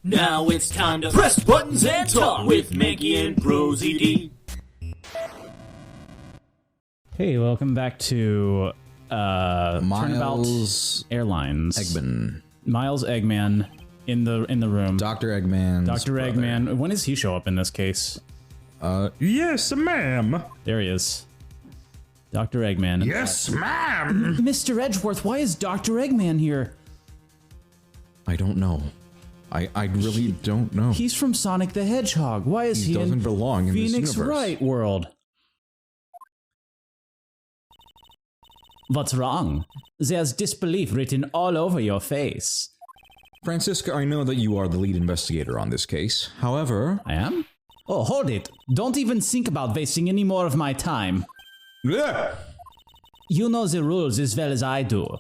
Now it's time to press buttons and talk with Manky and ProZD. Hey, welcome back to Miles Airlines. Eggman. Miles Eggman in the room. Dr. Eggman. Dr. Eggman. When does he show up in this case? Yes, ma'am. There he is. Dr. Eggman. Yes, ma'am. Mr. Edgeworth, why is Dr. Eggman here? I don't know. I really don't know. He's from Sonic the Hedgehog. Why is he doesn't in belong in Phoenix this universe. Wright world? What's wrong? There's disbelief written all over your face. Francisca, I know that you are the lead investigator on this case. However... I am? Oh, hold it. Don't even think about wasting any more of my time. Yeah. You know the rules as well as I do.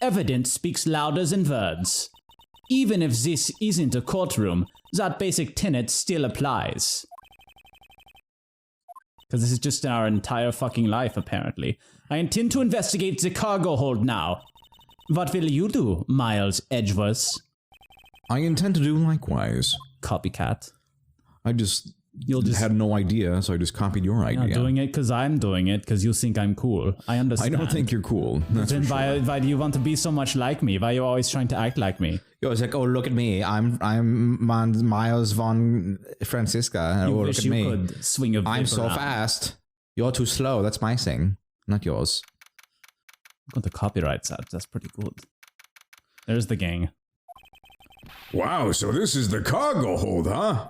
Evidence speaks louder than words. Even if this isn't a courtroom, that basic tenet still applies. Because this is just our entire fucking life, apparently. I intend to investigate the cargo hold now. What will you do, Miles Edgeworth? I intend to do likewise. Copycat. I just... You'll just had no idea, so I just copied your idea. You're not doing it because I'm doing it, because you think I'm cool. I understand. I don't think you're cool. That's Then for sure. why do you want to be so much like me? Why are you always trying to act like me? Yo, it's like, oh, look at me. I'm Miles von Francisca. You Oh, wish look at you me. could swing a I'm whip so around. fast. You're too slow. That's my thing, not yours. Got the copyrights out. That's pretty good. There's the gang. Wow, so this is the cargo hold, huh?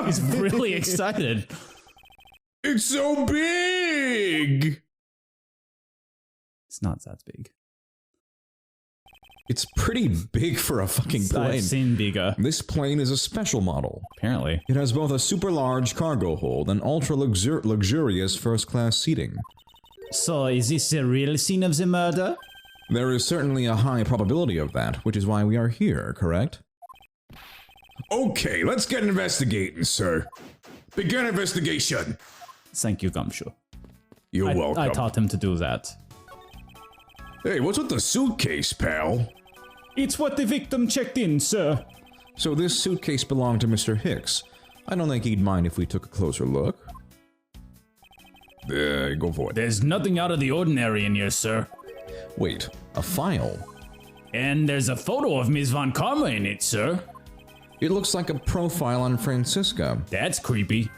He's really excited. It's so big! It's not that big. It's pretty big for a fucking plane. I've seen bigger. This plane is a special model. Apparently. It has both a super large cargo hold and ultra luxurious first class seating. So, is this the real scene of the murder? There is certainly a high probability of that, which is why we are here, correct? Okay, let's get investigating, sir. Begin investigation. Thank you, Gumshoe. You're welcome. I taught him to do that. Hey, what's with the suitcase, pal? It's what the victim checked in, sir. So this suitcase belonged to Mr. Hicks. I don't think he'd mind if we took a closer look. Go for it. There's nothing out of the ordinary in here, sir. Wait, a file? And there's a photo of Ms. Von Karma in it, sir. It looks like a profile on Francisca. That's creepy.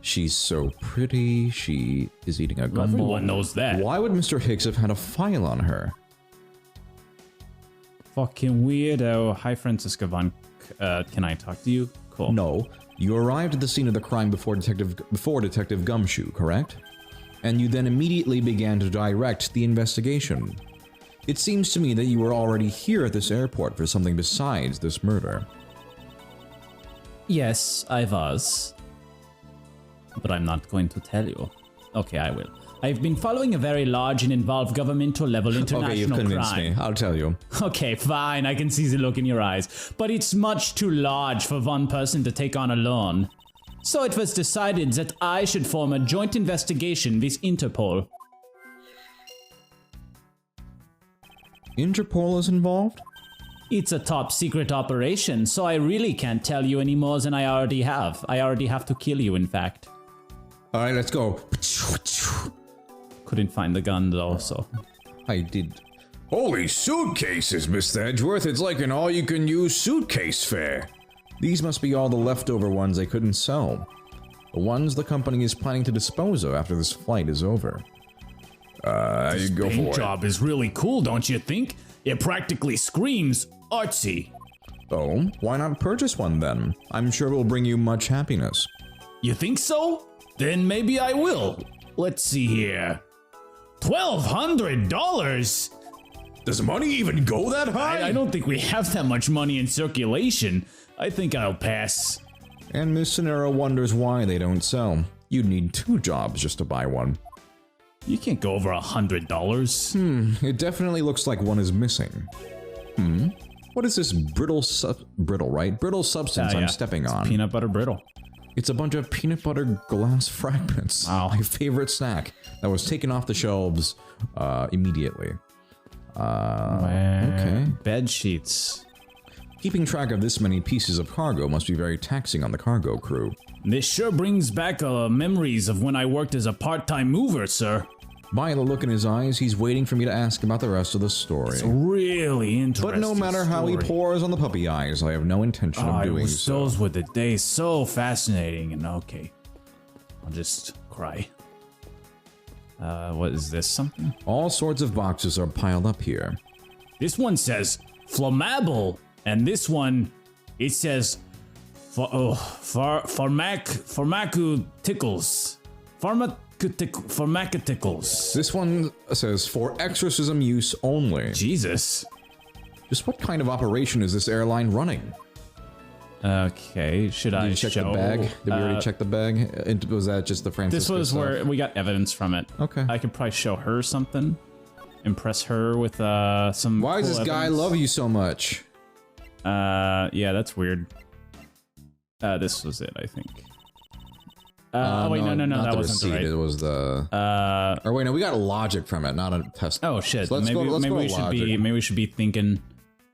She's so pretty, she is eating a gumball. Everyone knows that. Why would Mr. Hicks have had a file on her? Fucking weirdo. Hi, Francisca Von... can I talk to you? Cool. No, you arrived at the scene of the crime before Detective Gumshoe, correct? And you then immediately began to direct the investigation. It seems to me that you were already here at this airport for something besides this murder. Yes, I was. But I'm not going to tell you. Okay, I will. I've been following a very large and involved governmental level international Okay, you've convinced crime. me. I'll tell you. Okay, fine, I can see the look in your eyes. But it's much too large for one person to take on alone. So it was decided that I should form a joint investigation with Interpol. Interpol is involved? It's a top secret operation, so I really can't tell you any more than I already have. I already have to kill you, in fact. Alright, let's go. Couldn't find the gun though, so... I did. Holy suitcases, Mr. Edgeworth. It's like an all-you-can-use suitcase fair. These must be all the leftover ones they couldn't sell. The ones the company is planning to dispose of after this flight is over. You go for it. job is really cool, don't you think? It practically screams artsy. Oh, why not purchase one then? I'm sure it will bring you much happiness. You think so? Then maybe I will. Let's see here. $1,200? Does money even go that high? I don't think we have that much money in circulation. I think I'll pass. And Miss Sonera wonders why they don't sell. You'd need 2 jobs just to buy one. You can't go over $100. It definitely looks like one is missing. What is this brittle substance I'm stepping on? Peanut butter brittle. It's a bunch of peanut butter glass fragments. Wow. My favorite snack that was taken off the shelves immediately. Okay. Bed sheets. Keeping track of this many pieces of cargo must be very taxing on the cargo crew. This sure brings back memories of when I worked as a part-time mover, sir. By the look in his eyes, he's waiting for me to ask about the rest of the story. It's a really interesting But no matter how he pours on the puppy eyes, I have no intention of doing so. Those were the days, so fascinating, and okay. I'll just cry. What is this, something? All sorts of boxes are piled up here. This one says flammable, and this one, it says pharmaceuticals. Pharmaceuticals. This one says for exorcism use only. Jesus. Just what kind of operation is this airline running? Okay, should I check show? the bag? Did we already check the bag? Was that just the Francisco This was stuff? where we got evidence from it. Okay. I could probably show her something. Impress her with some Why does cool this guy evidence. love you so much? Yeah, that's weird. This was it, I think. Oh wait, no, not that the wasn't receipt, right. It was the. Or wait, no, we got logic from it, not a test. Oh shit! So let's maybe go we should logic. be thinking.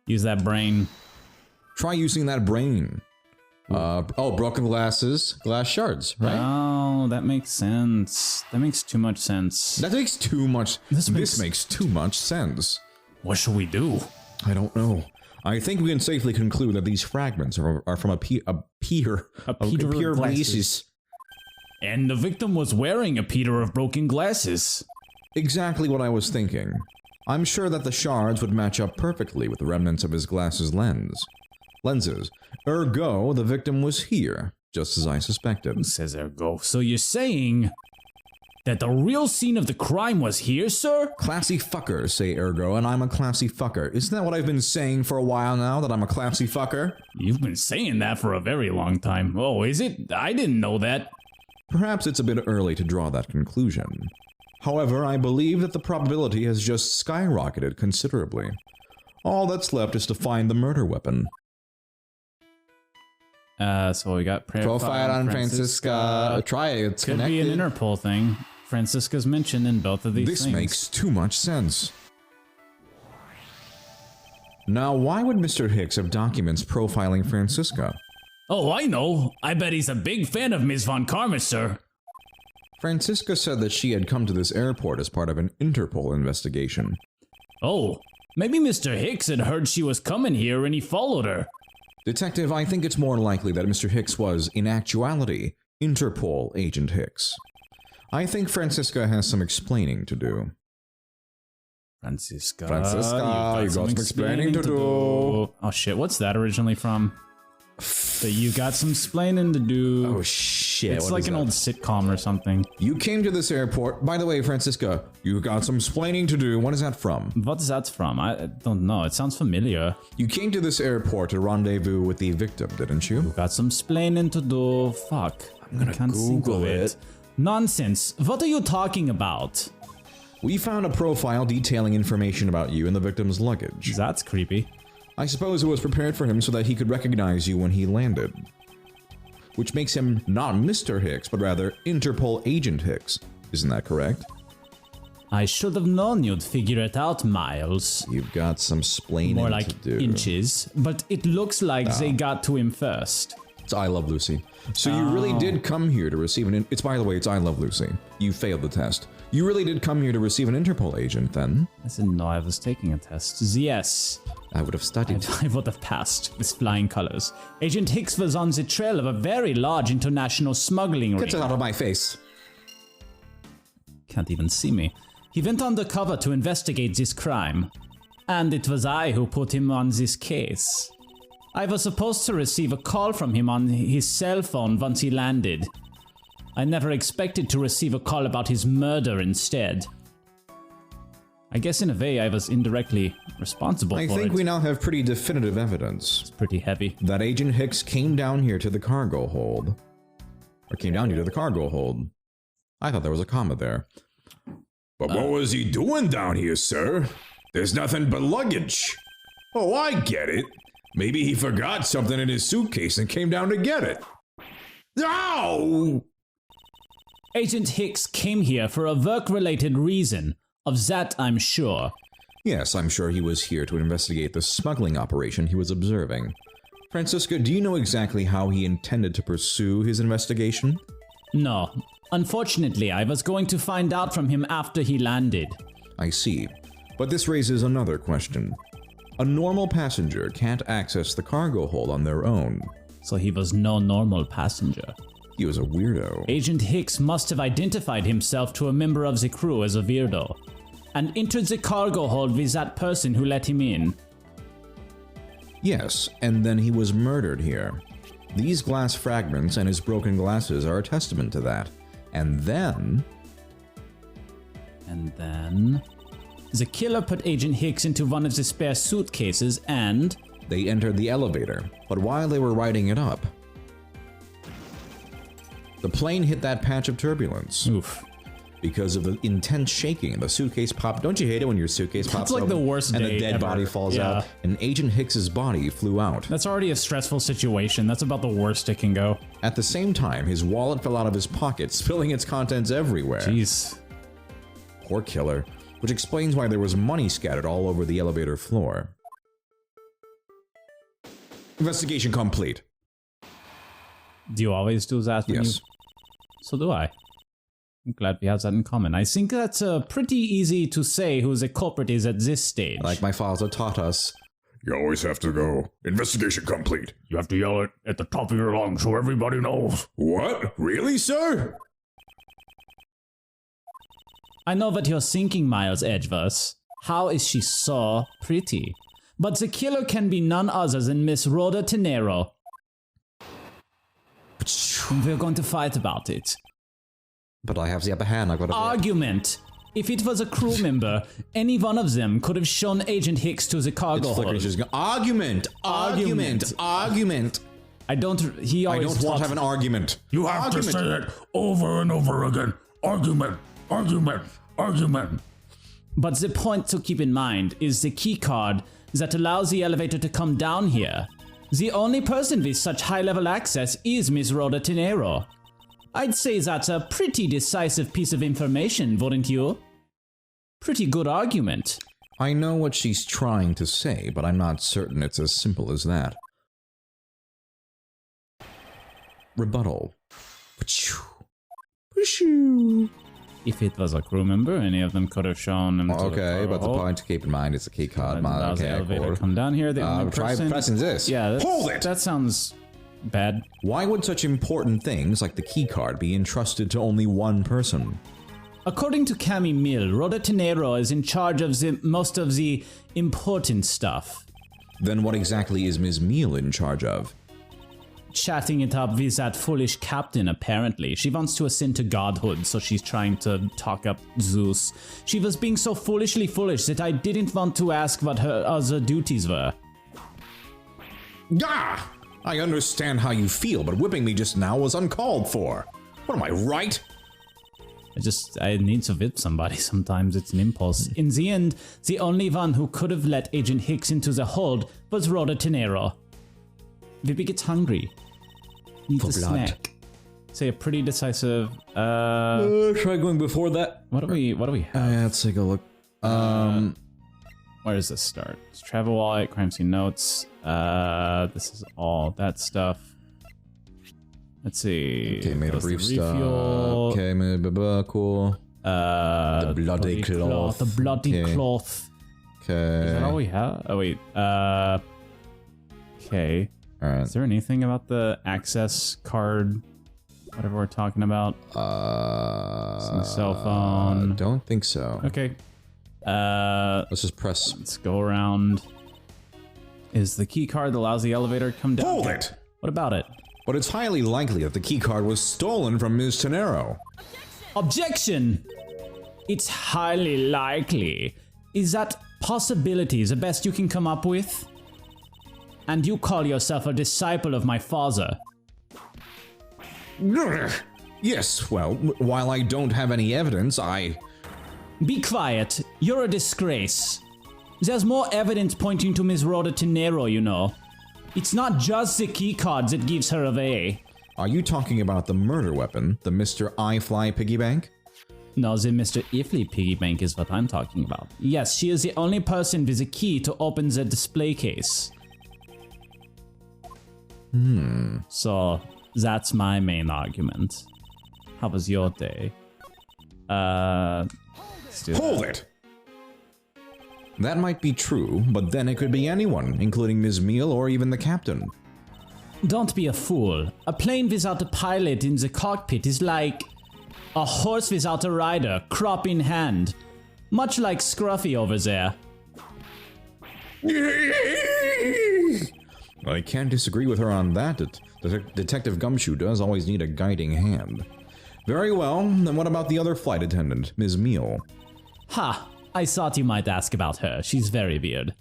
Use that brain. Try using that brain. Broken glasses, glass shards, right? Oh, that makes sense. That makes too much sense. That makes too much. This makes too much sense. What should we do? I don't know. I think we can safely conclude that these fragments are from a Peter of glasses. glasses. And the victim was wearing a Peter of broken glasses. Exactly what I was thinking. I'm sure that the shards would match up perfectly with the remnants of his glasses lenses. Ergo, the victim was here, just as I suspected. Says ergo. So you're saying that the real scene of the crime was here, sir? Classy fucker, say ergo, and I'm a classy fucker. Isn't that what I've been saying for a while now, that I'm a classy fucker? You've been saying that for a very long time. Oh, is it? I didn't know that. Perhaps it's a bit early to draw that conclusion. However, I believe that the probability has just skyrocketed considerably. All that's left is to find the murder weapon. So we got Profile on Francisca. Try it, it's Could connected. be an Interpol thing. Francisca's mentioned in both of these This things. makes too much sense. Now, why would Mr. Hicks have documents profiling Francisca? Oh, I know. I bet he's a big fan of Ms. Von Karma, sir. Francisca said that she had come to this airport as part of an Interpol investigation. Oh, maybe Mr. Hicks had heard she was coming here and he followed her. Detective, I think it's more likely that Mr. Hicks was, in actuality, Interpol Agent Hicks. I think Francisca has some explaining to do. Francisca, you got some explaining to do. Oh shit, what's that originally from? That you got some splaining to do. Oh shit, It's what like is an that? old sitcom or something. You came to this airport. By the way, Francisca, you got some explaining to do. What is that from? What's that from? I don't know. It sounds familiar. You came to this airport to rendezvous with the victim, didn't you? Got some splaining to do. Fuck. I can't think Google of it. Nonsense. What are you talking about? We found a profile detailing information about you in the victim's luggage. That's creepy. I suppose it was prepared for him so that he could recognize you when he landed. Which makes him not Mr. Hicks, but rather Interpol Agent Hicks. Isn't that correct? I should have known you'd figure it out, Miles. You've got some splaining More like to do. inches, but it looks like they got to him first. It's I Love Lucy. So you really did come here to receive an... It's, by the way, it's I Love Lucy. You failed the test. You really did come here to receive an Interpol agent, then? I didn't know I was taking a test. Yes, I would have studied. I would have passed with flying colors. Agent Hicks was on the trail of a very large international smuggling ring. Get it out of my face. Can't even see me. He went undercover to investigate this crime. And it was I who put him on this case. I was supposed to receive a call from him on his cell phone once he landed. I never expected to receive a call about his murder instead. I guess in a way I was indirectly responsible for it. I think we now have pretty definitive evidence It's pretty heavy. that Agent Hicks came down here to the cargo hold. Or came down here to the cargo hold. I thought there was a comma there. But what was he doing down here, sir? There's nothing but luggage. Oh, I get it. Maybe he forgot something in his suitcase and came down to get it. Ow! Agent Hicks came here for a work-related reason. Of that I'm sure. Yes, I'm sure he was here to investigate the smuggling operation he was observing. Francisca, do you know exactly how he intended to pursue his investigation? No. Unfortunately, I was going to find out from him after he landed. I see. But this raises another question. A normal passenger can't access the cargo hold on their own. So he was no normal passenger. He was a weirdo. Agent Hicks must have identified himself to a member of the crew as a weirdo, and entered the cargo hold with that person who let him in. Yes, and then he was murdered here. These glass fragments and his broken glasses are a testament to that. And then... The killer put Agent Hicks into one of the spare suitcases and... They entered the elevator, but while they were riding it up, the plane hit that patch of turbulence. Oof. Because of the intense shaking, the suitcase popped. Don't you hate it when your suitcase pops That's like open the worst and day the dead ever. body falls Yeah. out, and Agent Hicks's body flew out. That's already a stressful situation. That's about the worst it can go. At the same time, his wallet fell out of his pocket, spilling its contents everywhere. Jeez. Poor killer. Which explains why there was money scattered all over the elevator floor. Investigation complete. Do you always do that when Yes. you... So do I. I'm glad we have that in common. I think that's pretty easy to say who the culprit is at this stage. Like my father taught us. You always have to go. Investigation complete. You have to yell it at the top of your lungs so everybody knows. What? Really, sir? I know what you're thinking, Miles Edgeworth. How is she so pretty? But the killer can be none other than Miss Rhoda Tenero. We're going to fight about it. But I have the upper hand. I've got to... Argument. If it was a crew member, any one of them could have shown Agent Hicks to the cargo It's flickering. hold. She's going, argument! Argument! Argument! I don't... He I always don't want talks... to have an argument. You have to say it over and over again. Argument, argument, argument. But the point to keep in mind is the key card that allows the elevator to come down here. The only person with such high-level access is Miss Rhoda Tenero. I'd say that's a pretty decisive piece of information, wouldn't you? Pretty good argument. I know what she's trying to say, but I'm not certain it's as simple as that. Rebuttal. If it was a crew member, any of them could have shown him to the Okay, cargo but the hold. point to keep in mind is the key card. That allows the Okay, elevator cool. to come down here. The only Try person... pressing this. Yeah, Hold it! That sounds bad. Why would such important things like the key card be entrusted to only one person? According to Cami Mill, Rhoda Tenero is in charge of most of the important stuff. Then what exactly is Ms. Meal in charge of? Chatting it up with that foolish captain, apparently. She wants to ascend to godhood, so she's trying to talk up Zeus. She was being so foolishly foolish that I didn't want to ask what her other duties were. Ah! I understand how you feel, but whipping me just now was uncalled for. What am I, right? I need to whip somebody sometimes, it's an impulse. In the end, the only one who could have let Agent Hicks into the hold was Rhoda Tenero. Vippy gets hungry. Needs a blood. snack. Say a pretty decisive, Try going before that. what do we have? Let's take a look. Where does this start? It's travel wallet, crime scene notes. This is all that stuff. Let's see. Okay, made a That's the brief stop. refuel. Okay, cool. The bloody cloth. The bloody Okay. cloth. Okay. Is that all we have? Oh wait. Okay. Alright. Is there anything about the access card? Whatever we're talking about. The cell phone. Don't think so. Okay. Let's just press. Let's go around. Is the key card that allows the elevator to come down? Hold it! What about it? But it's highly likely that the key card was stolen from Ms. Tenero. Objection! It's highly likely. Is that possibility the best you can come up with? And you call yourself a disciple of my father. Yes, well, while I don't have any evidence, Be quiet. You're a disgrace. There's more evidence pointing to Ms. Rhoda Tenero, you know. It's not just the key cards that gives her away. Are you talking about the murder weapon, the Mr. I Fly piggy bank? No, the Mr. Ifley piggy bank is what I'm talking about. Yes, she is the only person with a key to open the display case. So, that's my main argument. How was your day? Hold it! That might be true, but then it could be anyone, including Ms. Meal or even the captain. Don't be a fool. A plane without a pilot in the cockpit is like a horse without a rider, crop in hand. Much like Scruffy over there. I can't disagree with her on that. Detective Gumshoe does always need a guiding hand. Very well, then what about the other flight attendant, Ms. Meal? Ha! I thought you might ask about her. She's very weird.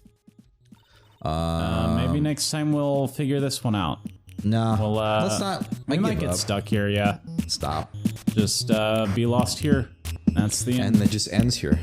Maybe next time we'll figure this one out. Nah, Well, let's not. We I might give get up. stuck here, yeah. Stop. Just be lost here. That's the end. And it just ends here.